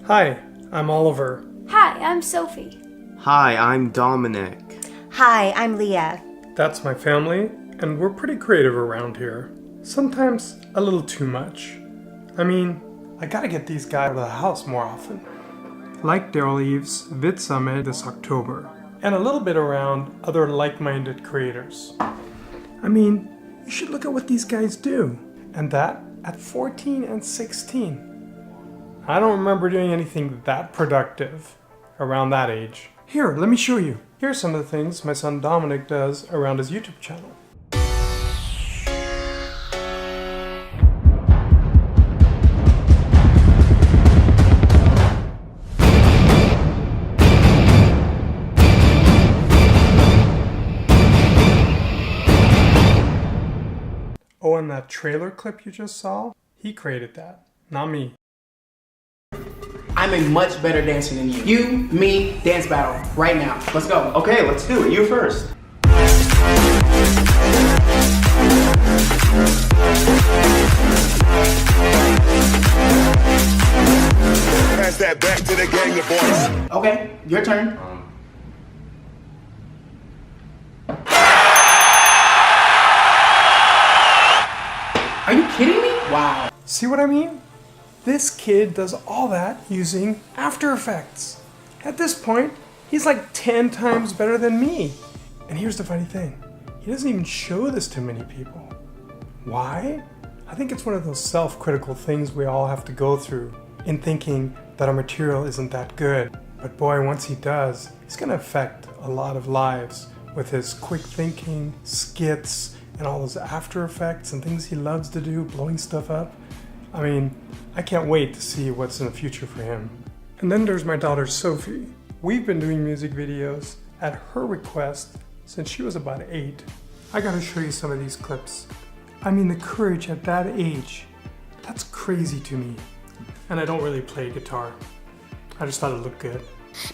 Hi, I'm Oliver. Hi, I'm Sophie. Hi, I'm Dominic. Hi, I'm Leah. That's my family, and we're pretty creative around here. Sometimes a little too much. I mean, I gotta get these guys out of the house more often. Like Derral Eves Vidsummit this October, and a little bit around other like-minded creators. I mean, you should look at what these guys do, and that at 14 and 16. I don't remember doing anything that productive around that age. Here, let me show you. Here's some of the things my son Dominic does around his YouTube channel. Oh, and that trailer clip you just saw? He created that, not me. I'm a much better dancer than you. You, me, dance battle, right now. Let's go. Okay, let's do it. You first. Pass that back to the gang of boys. Okay, your turn. Are you kidding me? Wow. See what I mean? This kid does all that using After Effects. At this point, he's like 10 times better than me. And here's the funny thing. He doesn't even show this to many people. Why? I think it's one of those self-critical things we all have to go through in thinking that our material isn't that good. But boy, once he does, he's gonna affect a lot of lives with his quick thinking, skits, and all those After Effects and things he loves to do, blowing stuff up. I mean, I can't wait to see what's in the future for him. And then there's my daughter Sophie. We've been doing music videos at her request since she was about 8. I gotta show you some of these clips. I mean, the courage at that age, that's crazy to me. And I don't really play guitar. I just thought it looked good.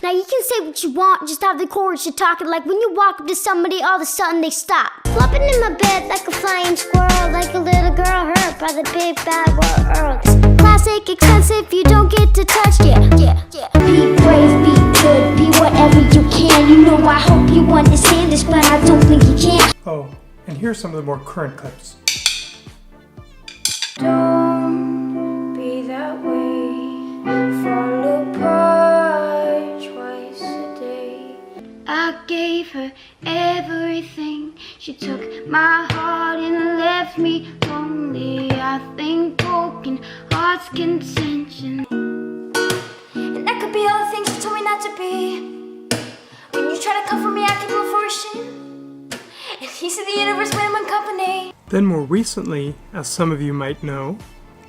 Now you can say what you want, just have the courage to talk it. Like when you walk up to somebody, all of a sudden they stop. Flopping in my bed like a flying squirrel, like a little girl hurt by the big bad world. Classic, expensive, you don't get to touch, yeah. Be brave, be good, be whatever you can. You know I hope you understand this, but I don't think you can. Oh, and here's some of the more current clips. Don't be that way, fall apart twice a day. I gave her everything, she took my heart and left me lonely. I think broken hearts can tension, and that could be all the things you told me not to be. When you try to comfort me, I keep on flourishing, and he said the universe made him in company. Then more recently, as some of you might know,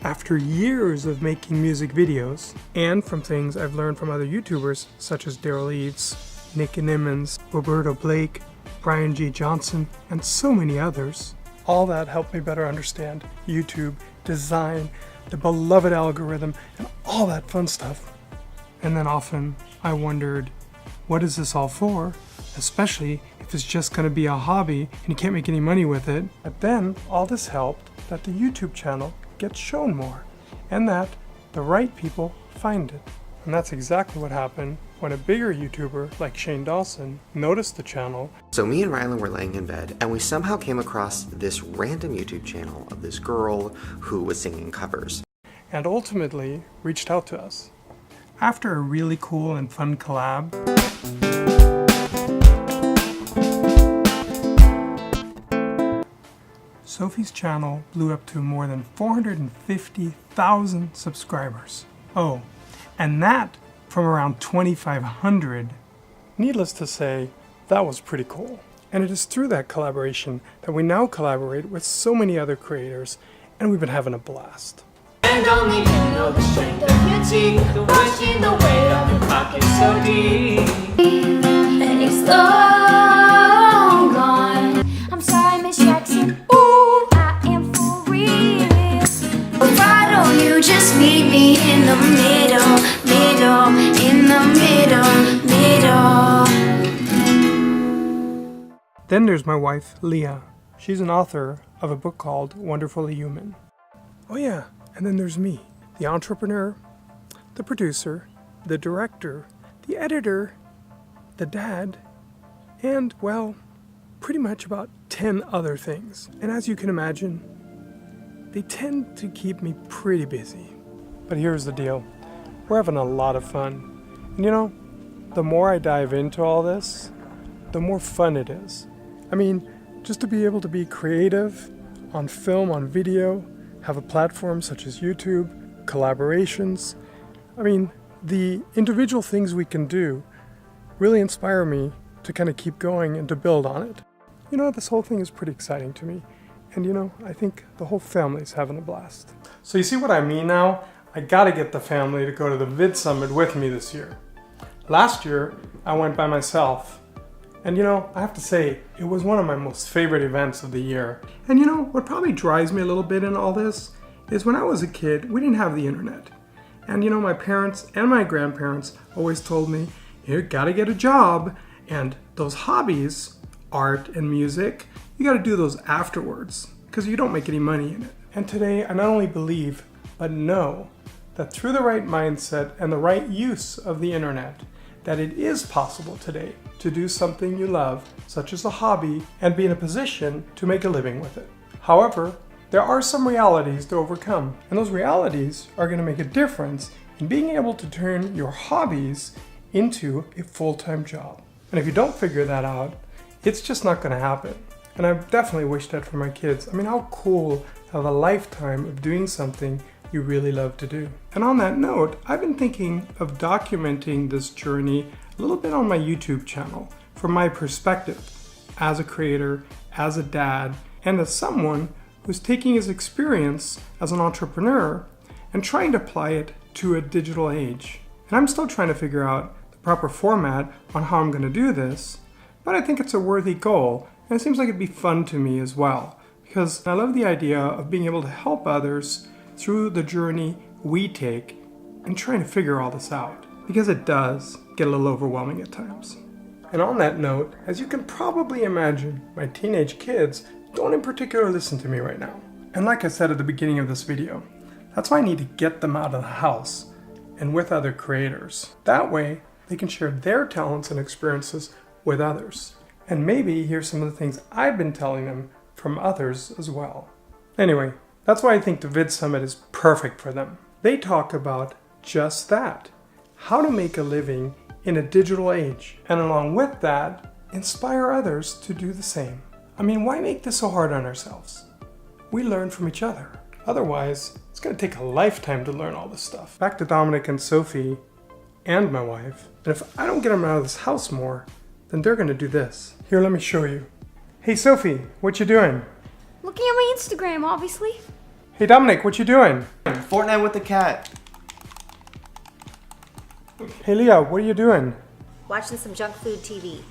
after years of making music videos, and from things I've learned from other YouTubers such as Derral Eves, Nick Nimmons, Roberto Blake, Brian G. Johnson, and so many others, all that helped me better understand YouTube, design, the beloved algorithm, and all that fun stuff. And then often I wondered, what is this all for? Especially if it's just going to be a hobby and you can't make any money with it. But then all this helped that the YouTube channel gets shown more and that the right people find it. And that's exactly what happened when a bigger YouTuber like Shane Dawson noticed the channel. So me and Rylan were laying in bed and we somehow came across this random YouTube channel of this girl who was singing covers. And ultimately reached out to us. After a really cool and fun collab, Sophie's channel blew up to more than 450,000 subscribers. Oh, and that from around 2,500. Needless to say, that was pretty cool. And it is through that collaboration that we now collaborate with so many other creators, and we've been having a blast. And only you know the strength of your teeth, the washing the weight of your pocket so deep. And it's long gone. I'm sorry, Miss Jackson. Ooh, I am for real. Why don't you just meet me in the middle, in the middle. Then there's my wife, Leah. She's an author of a book called Wonderfully Human. Oh yeah, and then there's me, the entrepreneur, the the producer, the director, the editor, the dad, and, well, pretty much about 10 other things. And as you can imagine, they tend to keep me pretty busy. But here's the deal. We're having a lot of fun. And you know, the more I dive into all this, the more fun it is. I mean, just to be able to be creative on film, on video, have a platform such as YouTube, collaborations. I mean, the individual things we can do really inspire me to kind of keep going and to build on it. You know, this whole thing is pretty exciting to me. And you know, I think the whole family's having a blast. So you see what I mean now? I gotta get the family to go to the VidSummit with me this year. Last year, I went by myself. And you know, I have to say, it was one of my most favorite events of the year. And you know, what probably drives me a little bit in all this is when I was a kid, we didn't have the internet. And you know, my parents and my grandparents always told me, you gotta get a job, and those hobbies, art and music, you gotta do those afterwards, because you don't make any money in it. And today, I not only believe, but know that through the right mindset and the right use of the internet, that it is possible today to do something you love, such as a hobby, and be in a position to make a living with it. However, there are some realities to overcome, and those realities are going to make a difference in being able to turn your hobbies into a full-time job. And if you don't figure that out, it's just not going to happen. And I definitely wish that for my kids. I mean, how cool to have a lifetime of doing something you really love to do. And on that note, I've been thinking of documenting this journey a little bit on my YouTube channel from my perspective as a creator, as a dad, and as someone who's taking his experience as an entrepreneur and trying to apply it to a digital age. And I'm still trying to figure out the proper format on how I'm going to do this, but I think it's a worthy goal, and it seems like it'd be fun to me as well, because I love the idea of being able to help others through the journey we take and trying to figure all this out, because it does get a little overwhelming at times. And on that note, as you can probably imagine, my teenage kids don't in particular listen to me right now. And like I said at the beginning of this video, that's why I need to get them out of the house and with other creators. That way, they can share their talents and experiences with others, and maybe hear some of the things I've been telling them from others as well. Anyway, that's why I think the VidSummit is perfect for them. They talk about just that, how to make a living in a digital age, and along with that, inspire others to do the same. I mean, why make this so hard on ourselves? We learn from each other. Otherwise, it's going to take a lifetime to learn all this stuff. Back to Dominic and Sophie and my wife. And if I don't get them out of this house more, then they're going to do this. Here, let me show you. Hey Sophie, what you doing? Looking at my Instagram, obviously. Hey Dominic, what you doing? Fortnite with the cat. Hey Leah, what are you doing? Watching some junk food TV.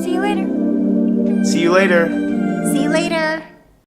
See you later. See you later.